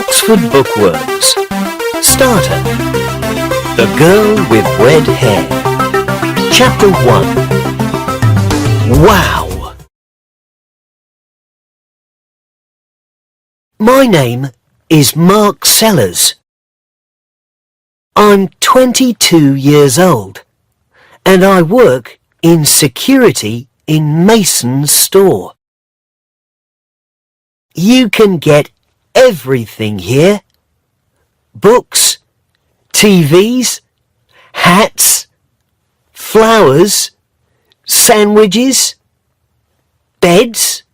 Oxford Bookworms. Starter. The Girl with Red Hair. Chapter 1. Wow! My name is Mark Sellers. I'm 22 years old and I work in security in Mason's store. You can get everything here. Books, TVs, hats, flowers, sandwiches, beds,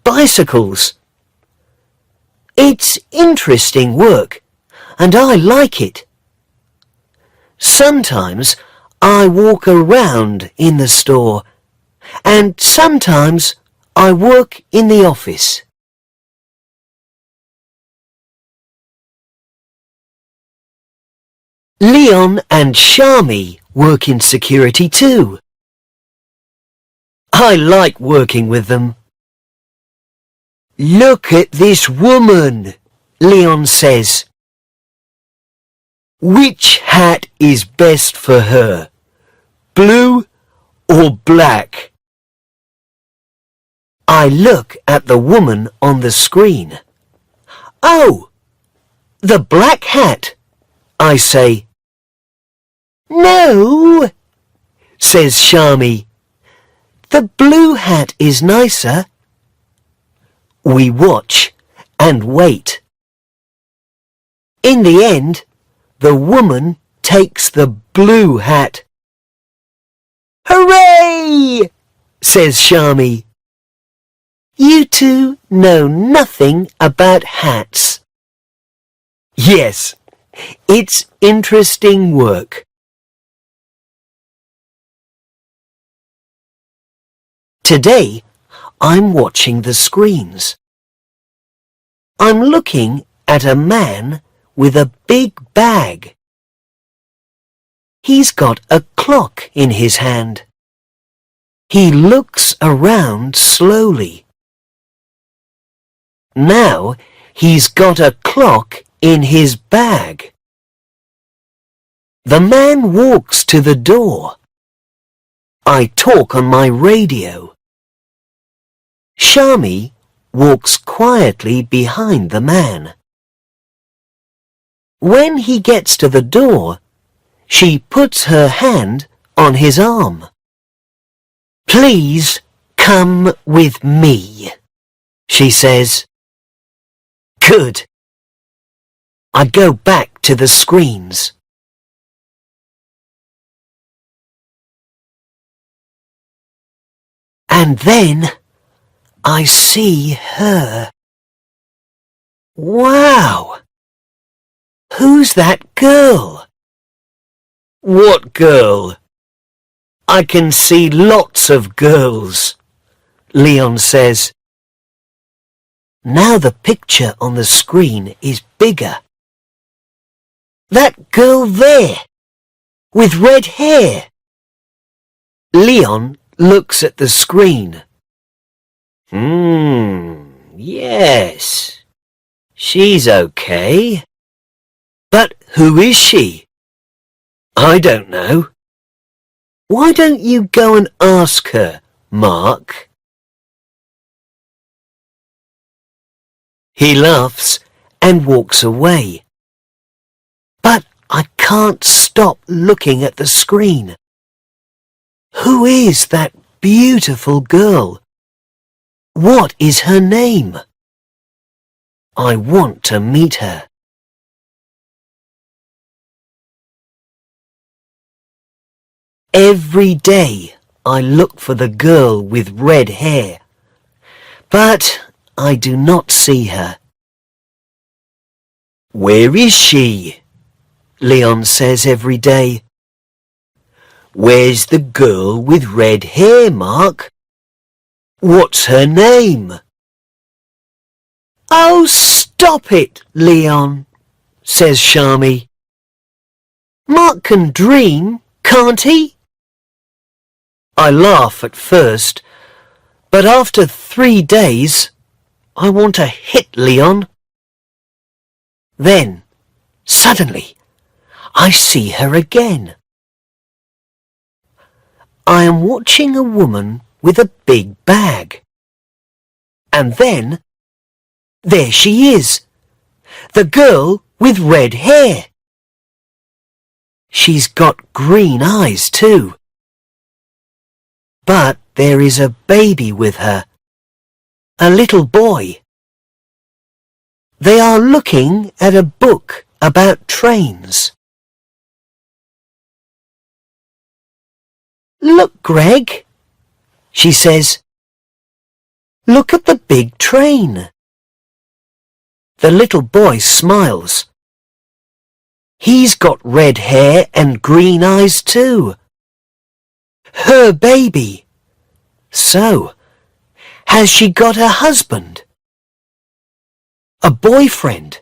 bicycles. It's interesting work and I like it. Sometimes I walk around in the store and sometimes I work in the office. Leon and Shami work in security too. I like working with them. Look at this woman, Leon says. Which hat is best for her, blue or black? I look at the woman on the screen. Oh, the black hat, I say. No, says Shami. The blue hat is nicer. We watch and wait. In the end, the woman takes the blue hat. Hooray! Says Shami. You two know nothing about hats. Yes, it's interesting work. Today, I'm watching the screens. I'm looking at a man with a big bag. He's got a clock in his hand. He looks around slowly. Now he's got a clock in his bag. The man walks to the door. I talk on my radio. Shami walks quietly behind the man. When he gets to the door, she puts her hand on his arm. Please come with me, she says. Good. I go back to the screens. And then I see her. Wow! Who's that girl? What girl? I can see lots of girls, Leon says. Now the picture on the screen is bigger. That girl there, with red hair. Leon looks at the screen. Yes, she's okay. But who is she? I don't know. Why don't you go and ask her, Mark? He laughs and walks away. But I can't stop looking at the screen. Who is that beautiful girl? What is her name? I want to meet her. Every day I look for the girl with red hair, but I do not see her. Where is she? Leon says every day. Where's the girl with red hair, Mark? What's her name? Oh, stop it, Leon, says Shami. Mark can dream, can't he? I laugh at first, but after 3 days, I want to hit Leon. Then, suddenly, I see her again. I am watching a woman with a big bag. And then, there she is, the girl with red hair. She's got green eyes too. But there is a baby with her, a little boy. They are looking at a book about trains. "Look, Greg," she says. "Look at the big train." The little boy smiles. He's got red hair and green eyes too. Her baby. So, has she got a husband? A boyfriend?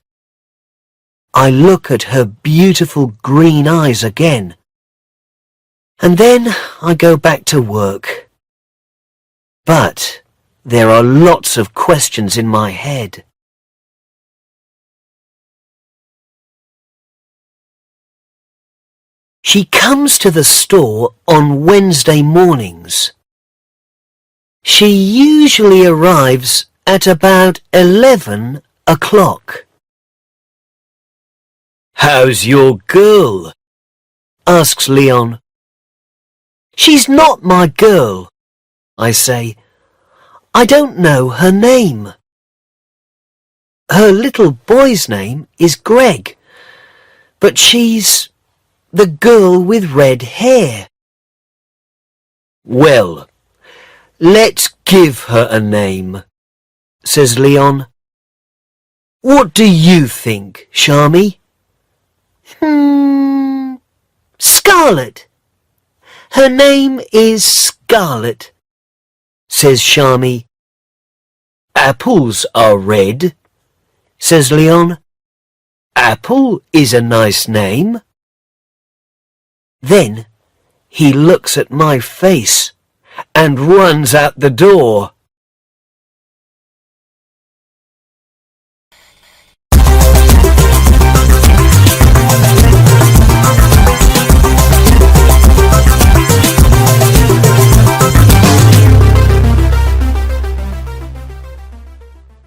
I look at her beautiful green eyes again. And then I go back to work. But there are lots of questions in my head. She comes to the store on Wednesday mornings. She usually arrives at about 11 o'clock. "How's your girl?" asks Leon. "She's not my girl," I say. "I don't know her name." Her little boy's name is Greg, but she's the girl with red hair. "Well, let's give her a name," says Leon. "What do you think, Shami?" Scarlet. Her name is Scarlet," says Shami. "Apples are red," says Leon. "Apple is a nice name." Then he looks at my face and runs out the door.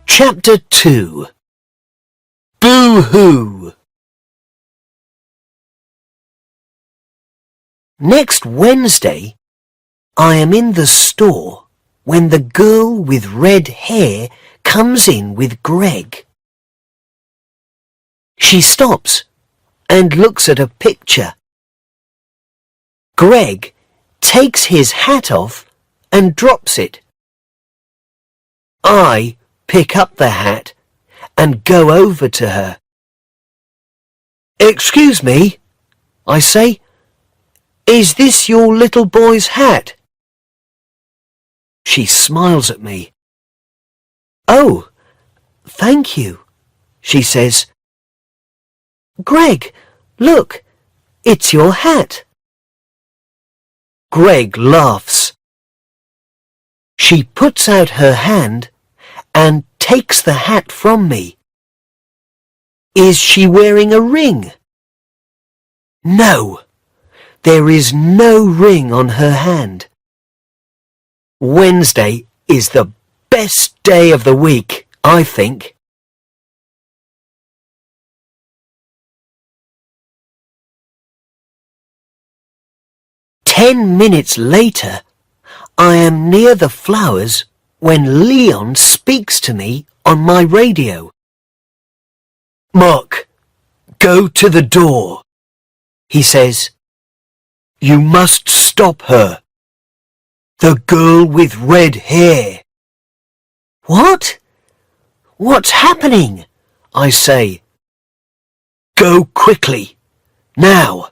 Chapter 2. Boo-hoo! Next Wednesday, I am in the store when the girl with red hair comes in with Greg. She stops and looks at a picture. Greg takes his hat off and drops it. I pick up the hat and go over to her. "Excuse me," I say. "Is this your little boy's hat?" She smiles at me. "Oh, thank you," she says. "Greg, look, it's your hat." Greg laughs. She puts out her hand and takes the hat from me. Is she wearing a ring? No, there is no ring on her hand. Wednesday is the best day of the week, I think. "10 minutes later, I am near the flowers when Leon speaks to me on my radio. "Mark, go to the door," he says. "You must stop her. The girl with red hair." "What? What's happening?" I say. "Go quickly, now.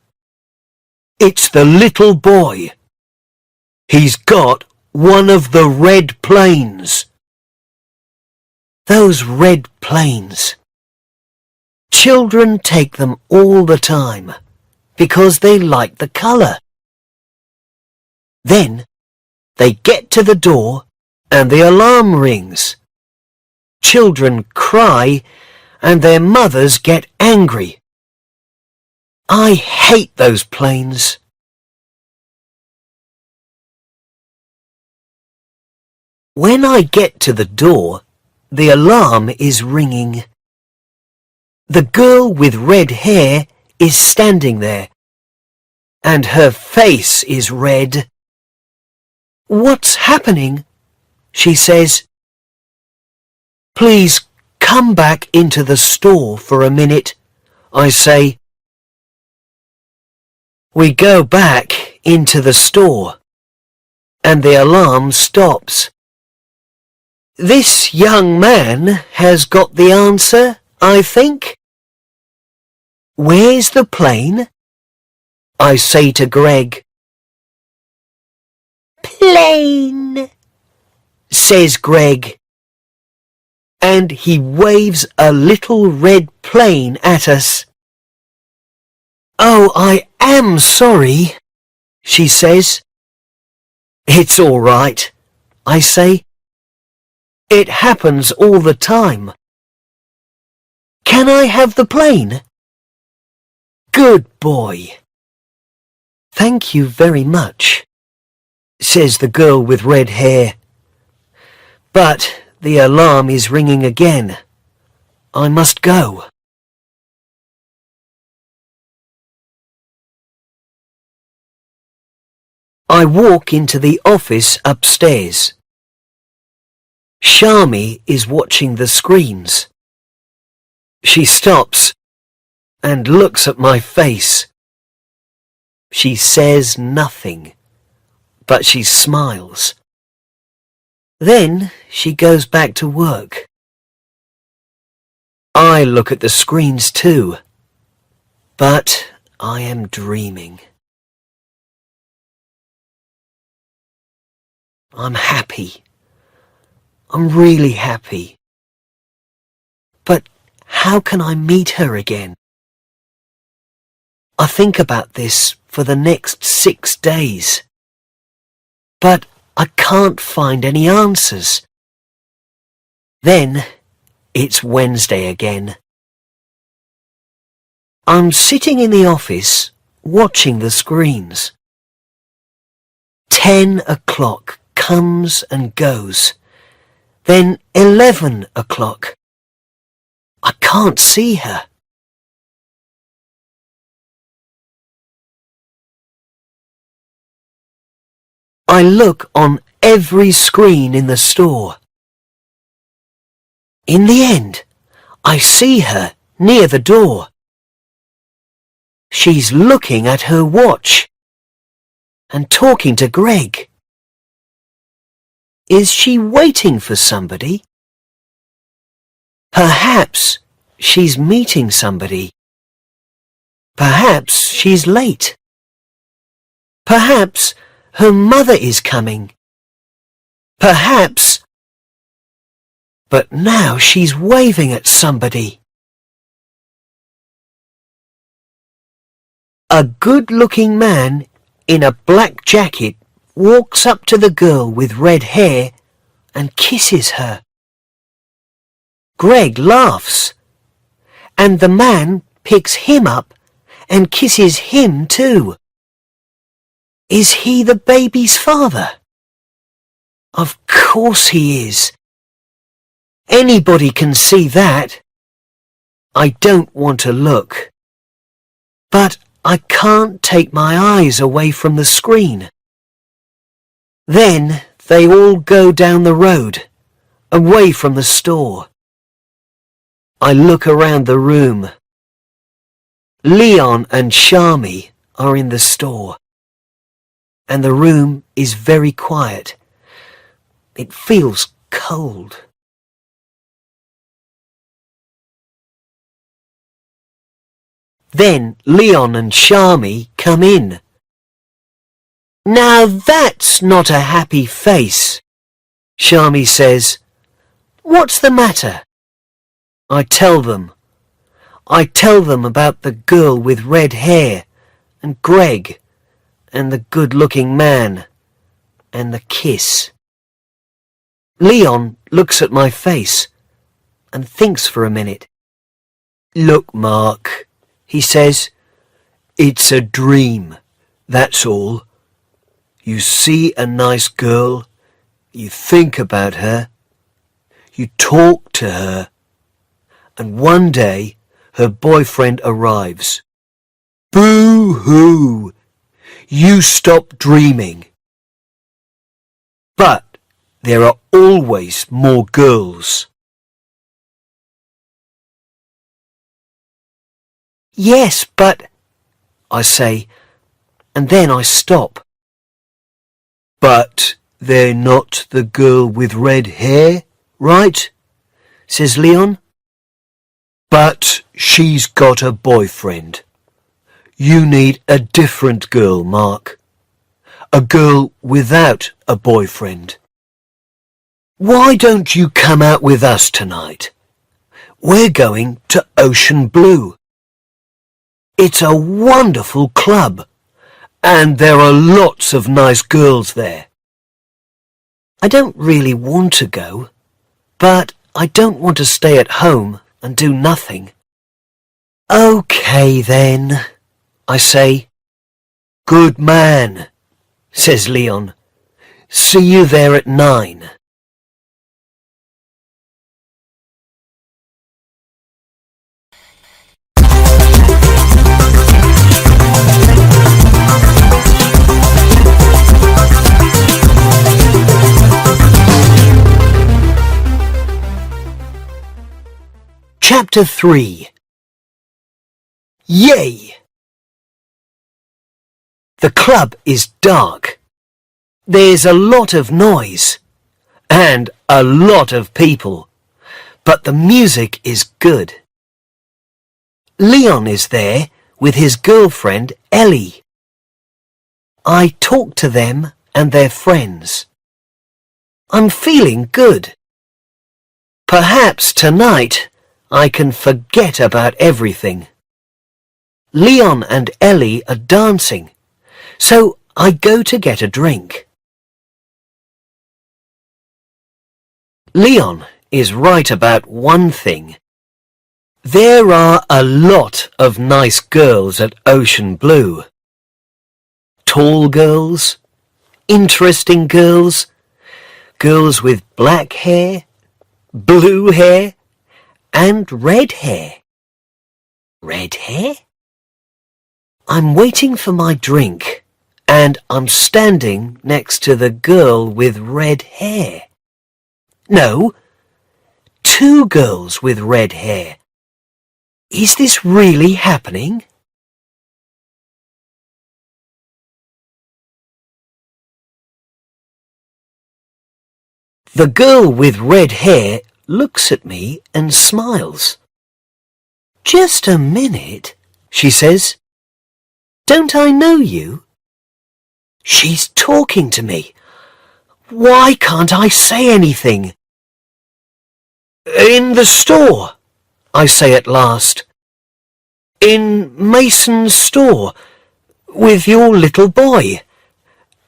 It's the little boy. He's got one of the red planes." Those red planes. Children take them all the time because they like the colour. Then they get to the door and the alarm rings. Children cry and their mothers get angry. I hate those planes. When I get to the door, the alarm is ringing. The girl with red hair is standing there, and her face is red. "What's happening?" she says. "Please come back into the store for a minute," I say. We go back into the store, and the alarm stops. This young man has got the answer, I think. "Where's the plane?" I say to Greg. "Plane," says Greg, and he waves a little red plane at us. "Oh, I am sorry," she says. "It's all right," I say. "It happens all the time. Can I have the plane?" "Good boy." "Thank you very much," says the girl with red hair. But the alarm is ringing again. I must go. I walk into the office upstairs. Shami is watching the screens. She stops and looks at my face. She says nothing, but she smiles. Then she goes back to work. I look at the screens too, but I am dreaming. I'm happy. I'm really happy. But how can I meet her again? I think about this for the next 6 days. But I can't find any answers. Then it's Wednesday again. I'm sitting in the office watching the screens. 10 o'clock comes and goes. Then 11 o'clock. I can't see her. I look on every screen in the store. In the end, I see her near the door. She's looking at her watch and talking to Greg. Is she waiting for somebody? Perhaps she's meeting somebody. Perhaps she's late. Perhaps her mother is coming. Perhaps... But now she's waving at somebody. A good-looking man in a black jacket walks up to the girl with red hair and kisses her. Greg laughs, and the man picks him up and kisses him too. Is he the baby's father? Of course he is. Anybody can see that. I don't want to look. But I can't take my eyes away from the screen. Then they all go down the road, away from the store. I look around the room. Leon and Shami are in the store, and the room is very quiet. It feels cold. Then Leon and Shami come in. "Now that's not a happy face," Shami says. "What's the matter?" I tell them. I tell them about the girl with red hair, and Greg, and the good-looking man, and the kiss. Leon looks at my face and thinks for a minute. Look, Mark, he says, it's a dream, that's all. You see a nice girl, you think about her, you talk to her, and one day her boyfriend arrives. Boo-hoo! You stop dreaming. But there are always more girls. Yes, but, I say, and then I stop. But they're not the girl with red hair, right? Says Leon. But she's got a boyfriend. You need a different girl, Mark. A girl without a boyfriend. Why don't you come out with us tonight? We're going to Ocean Blue. It's a wonderful club, and there are lots of nice girls there. I don't really want to go, but I don't want to stay at home and do nothing. Okay then, I say. Good man, says Leon. See you there at 9. Chapter 3. Yay! The club is dark. There's a lot of noise and a lot of people, but the music is good. Leon is there with his girlfriend Ellie. I talk to them and their friends. I'm feeling good. Perhaps tonight I can forget about everything. Leon and Ellie are dancing, so I go to get a drink. Leon is right about one thing. There are a lot of nice girls at Ocean Blue. Tall girls, interesting girls, girls with black hair, blue hair, and red hair. Red hair? I'm waiting for my drink, and I'm standing next to the girl with red hair. No, 2 girls with red hair. Is this really happening? The girl with red hair looks at me and smiles. Just a minute, she says. Don't I know you? She's talking to me. Why can't I say anything? In the store, I say at last. In Mason's store, with your little boy,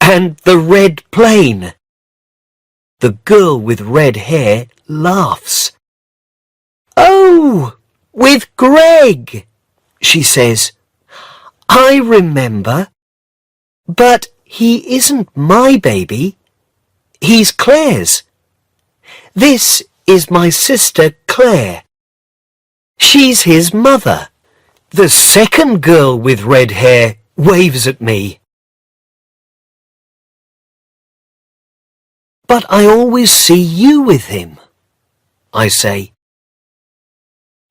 and the red plane. The girl with red hair laughs. Oh, with Greg, she says. I remember. But he isn't my baby. He's Claire's. This is my sister Claire. She's his mother. The second girl with red hair waves at me. But I always see you with him, I say.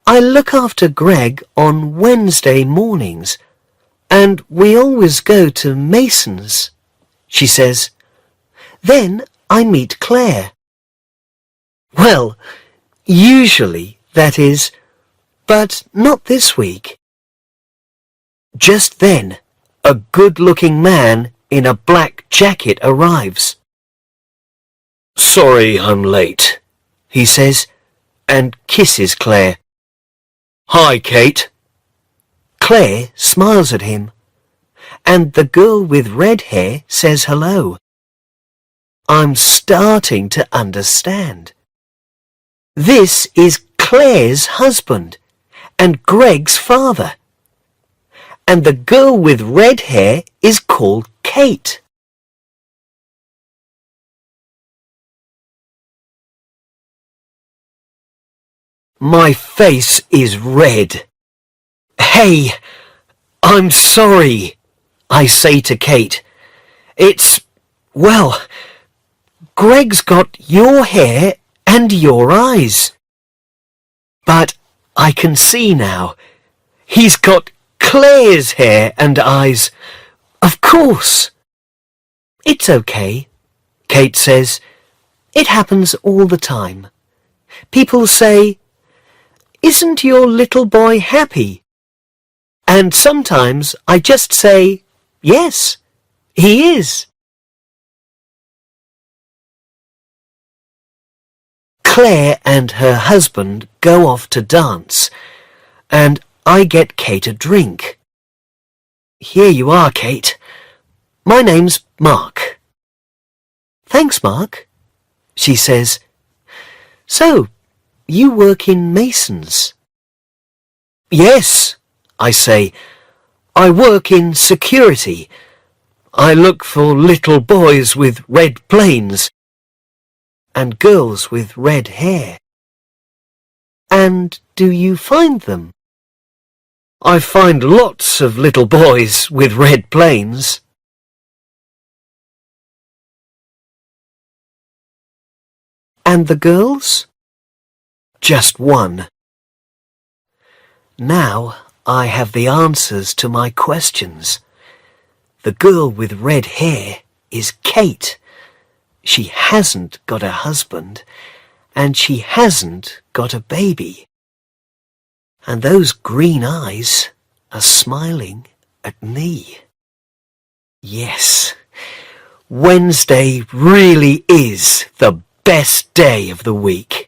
I look after Greg on Wednesday mornings, and we always go to Mason's, she says. Then I meet Claire. Well, usually, that is, but not this week. Just then, a good-looking man in a black jacket arrives. Sorry I'm late, he says, and kisses Claire. Hi, Kate. Claire smiles at him, and the girl with red hair says hello. I'm starting to understand. This is Claire's husband, and Greg's father. And the girl with red hair is called Kate. My face is red. Hey, I'm sorry, I say to Kate. Well, Greg's got your hair and your eyes. But I can see now. He's got Claire's hair and eyes. Of course. It's okay, Kate says. It happens all the time. People say, "Isn't your little boy happy?" And sometimes I just say, "Yes, he is." Claire and her husband go off to dance, and I get Kate a drink. Here you are, Kate. My name's Mark. Thanks, Mark, she says. So, you work in Masons? Yes, I say. I work in security. I look for little boys with red planes and girls with red hair. And do you find them? I find lots of little boys with red planes. And the girls? Just one. Now I have the answers to my questions. The girl with red hair is Kate. She hasn't got a husband, and she hasn't got a baby. And those green eyes are smiling at me. Yes, Wednesday really is the best day of the week.